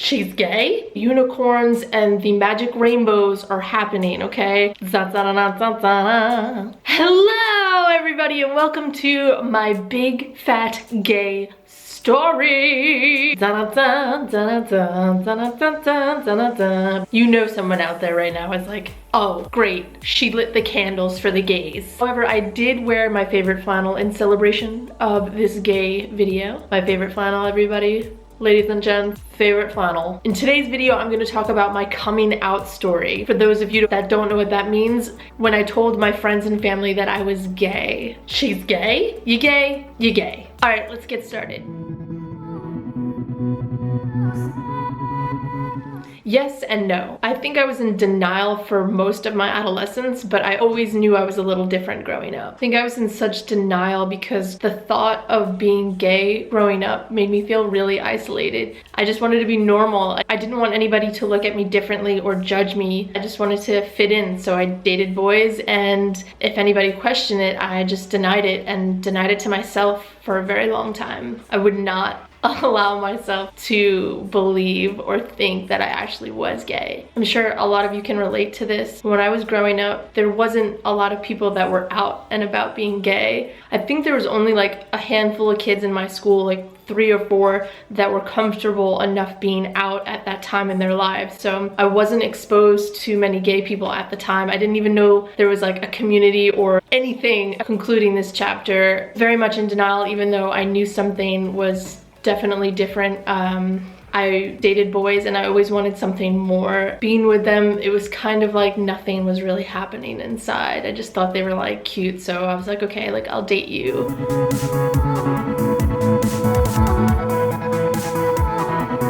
She's gay. Unicorns and the magic rainbows are happening, okay? Hello, everybody, and welcome to my big fat gay story. You know someone out there right now is like, oh great, she lit the candles for the gays. However, I did wear my favorite flannel in celebration of this gay video. My favorite flannel, everybody. Ladies and gents, favorite flannel. In today's video, I'm going to talk about my coming out story. For those of you that don't know what that means, when I told my friends and family that I was gay. She's gay? You gay? You gay. All right, let's get started. Yes and no. I think I was in denial for most of my adolescence, but I always knew I was a little different growing up. I think I was in such denial because the thought of being gay growing up made me feel really isolated. I just wanted to be normal. I didn't want anybody to look at me differently or judge me. I just wanted to fit in, so I dated boys, and if anybody questioned it, I just denied it, and denied it to myself for a very long time. I would not allow myself to believe or think that I actually was gay. I'm sure a lot of you can relate to this. When I was growing up, there wasn't a lot of people that were out and about being gay. I think there was only like a handful of kids in my school, like 3 or 4, that were comfortable enough being out at that time in their lives. So I wasn't exposed to many gay people at the time. I didn't even know there was like a community or anything. Concluding this chapter, very much in denial, even though I knew something was definitely different. I dated boys and I always wanted something more. Being with them, it was kind of like nothing was really happening inside. I just thought they were like cute, so I was like, okay, like I'll date you.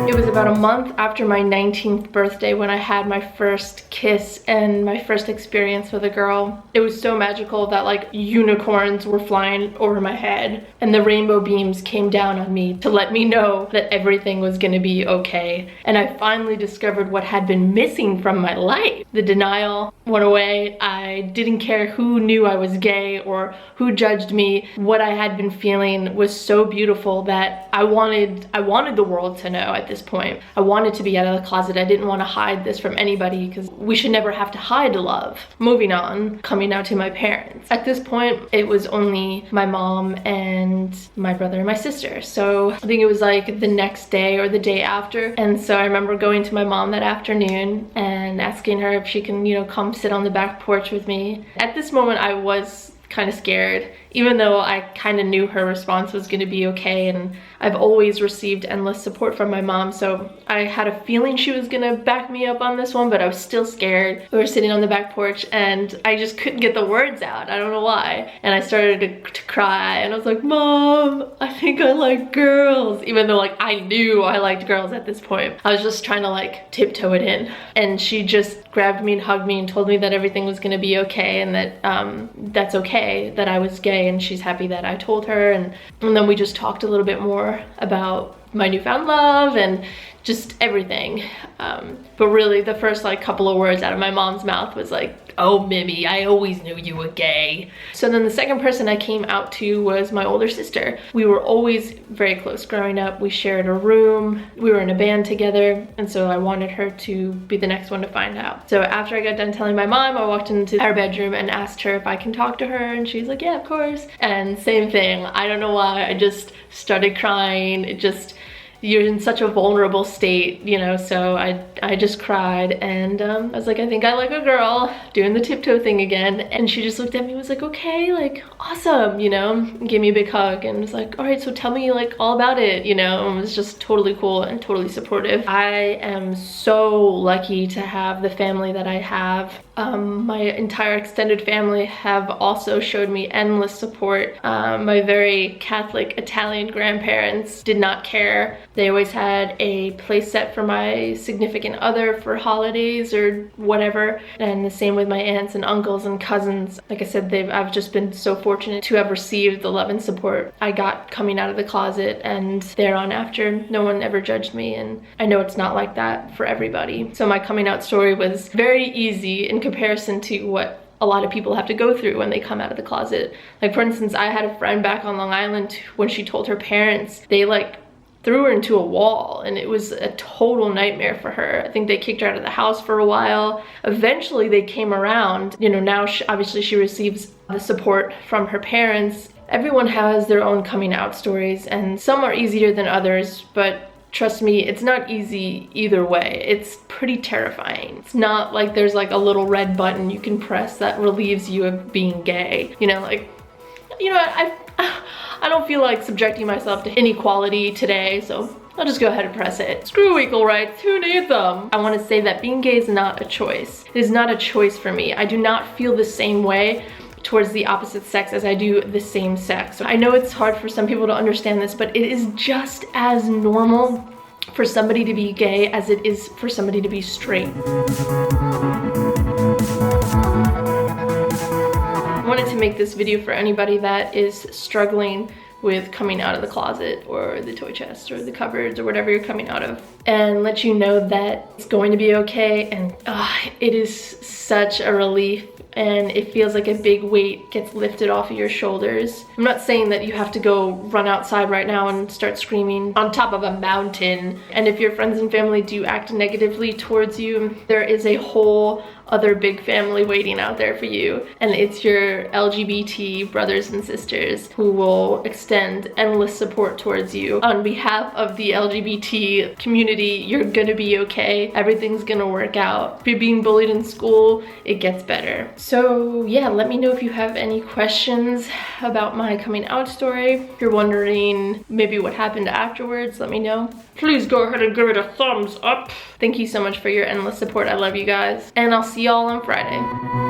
It was about a month after my 19th birthday when I had my first kiss and my first experience with a girl. It was so magical that like unicorns were flying over my head and the rainbow beams came down on me to let me know that everything was gonna be okay. And I finally discovered what had been missing from my life. The denial went away. I didn't care who knew I was gay or who judged me. What I had been feeling was so beautiful that I wanted the world to know at this point. I wanted to be out of the closet. I didn't want to hide this from anybody because we should never have to hide love. Moving on, coming out to my parents. At this point, it was only my mom and my brother and my sister. So I think it was like the next day or the day after. And so I remember going to my mom that afternoon and asking her if she can, you know, come sit on the back porch with me. At this moment, I was kind of scared, even though I kind of knew her response was going to be okay, and I've always received endless support from my mom, so I had a feeling she was gonna back me up on this one, but I was still scared. We were sitting on the back porch and I just couldn't get the words out. I don't know why. And I started to cry and I was like, Mom, I think I like girls. Even though like I knew I liked girls at this point. I was just trying to like tiptoe it in. And she just grabbed me and hugged me and told me that everything was gonna be okay and that that's okay, that I was gay, and she's happy that I told her. And then we just talked a little bit more about my newfound love and just everything. But really the first like couple of words out of my mom's mouth was like, oh Mimi, I always knew you were gay. So then the second person I came out to was my older sister. We were always very close growing up. We shared a room, we were in a band together, and so I wanted her to be the next one to find out. So after I got done telling my mom, I walked into our bedroom and asked her if I can talk to her, and she's like, yeah, of course. And same thing, I don't know why, I just started crying. It just, you're in such a vulnerable state, you know, so I just cried, and I was like, I think I like a girl, doing the tiptoe thing again. And she just looked at me and was like, okay, like awesome, you know, gave me a big hug and was like, all right, so tell me like all about it, you know, and was just totally cool and totally supportive. I am so lucky to have the family that I have. My entire extended family have also showed me endless support. My very Catholic Italian grandparents did not care. They always had a place set for my significant other for holidays or whatever. And the same with my aunts and uncles and cousins. Like I said, I've just been so fortunate to have received the love and support I got coming out of the closet, and thereon after, no one ever judged me. And I know it's not like that for everybody. So my coming out story was very easy in comparison to what a lot of people have to go through when they come out of the closet. Like for instance, I had a friend back on Long Island, when she told her parents, they like threw her into a wall, and it was a total nightmare for her. I think they kicked her out of the house for a while. Eventually they came around. You know, now obviously she receives the support from her parents. Everyone has their own coming out stories, and some are easier than others, but trust me, it's not easy either way. It's pretty terrifying. It's not like there's like a little red button you can press that relieves you of being gay. You know, like, you know, I don't feel like subjecting myself to inequality today, so I'll just go ahead and press it. Screw equal rights, who needs them? I want to say that being gay is not a choice. It is not a choice for me. I do not feel the same way towards the opposite sex as I do the same sex. I know it's hard for some people to understand this, but it is just as normal for somebody to be gay as it is for somebody to be straight. I wanted to make this video for anybody that is struggling with coming out of the closet or the toy chest or the cupboards or whatever you're coming out of, and let you know that it's going to be okay. And it is such a relief, and it feels like a big weight gets lifted off of your shoulders. I'm not saying that you have to go run outside right now and start screaming on top of a mountain. And if your friends and family do act negatively towards you, there is a whole other big family waiting out there for you, and it's your LGBT brothers and sisters who will extend endless support towards you. On behalf of the LGBT community, you're gonna be okay. Everything's gonna work out. If you're being bullied in school, it gets better. So yeah, let me know if you have any questions about my coming out story. If you're wondering maybe what happened afterwards, let me know. Please go ahead and give it a thumbs up. Thank you so much for your endless support. I love you guys, and I'll see y'all on Friday.